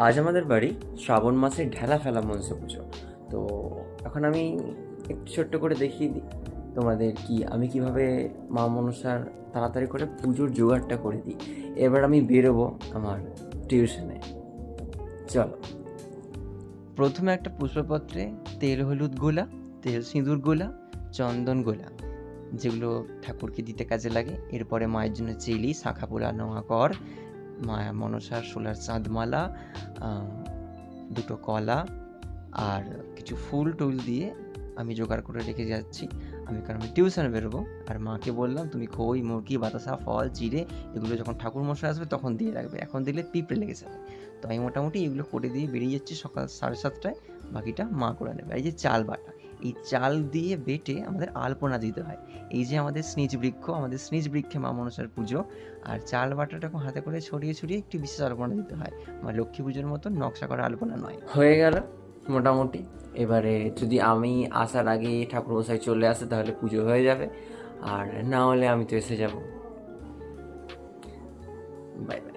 আজ আমাদের বাড়ি শ্রাবণ মাসের ঢেলা ফেলা মনসা পুজো। তো এখন আমি একটু ছোট্ট করে দেখিয়ে দিই তোমাদের আমি কিভাবে মা মনসার তাড়াতাড়ি করে পুজোর জোগাড়টা করে দিই। এবার আমি বেরোবো আমার টিউশনে। চলো। প্রথমে একটা পুষ্পপত্রে তেল হলুদ গোলা, তেল সিঁদুর গোলা, চন্দন গোলা, যেগুলো ঠাকুরকে দিতে কাজে লাগে। এরপরে মায়ের জন্য চিলি, শাঁখা পোলা, নোয়া কর, মা মনসার সোলার চাঁদমালা, দুটো কলা আর কিছু ফুল টুল দিয়ে আমি জোগাড় করে রেখে যাচ্ছি। কারণ আমি টিউশনে বেরোবো। আর মাকে বললাম তুমি খই, মুরগি, বাতাসা, ফল, চিড়ে এগুলো যখন ঠাকুর মশাই আসবে তখন দিয়ে রাখবে, এখন দিলে পিঁপড়ে লেগে যাবে। তো আমি মোটামুটি এগুলো করে দিয়ে বেরিয়ে যাচ্ছি সকাল 7:30টায়। বাকিটা মা করে নেবে। আর এই যে চাল বাটা, এই চাল দিয়ে বেটে আমাদের আলপনা দিতে হয়। এই যে আমাদের স্নিজ বৃক্ষে মা মনসার পুজো। আর চাল বাটাটা হাতে করে ছড়িয়ে ছড়িয়ে একটু বিশেষ আলপনা দিতে হয়। মা লক্ষ্মী পুজোর মতো নকশা করা আলপনা নয়। হয়ে গেল মোটামুটি। এবারে যদি আমি আসার আগে ঠাকুরমশাই চলে আসে তাহলে পুজো হয়ে যাবে, আর না হলে আমি তো এসে যাব। Bye bye.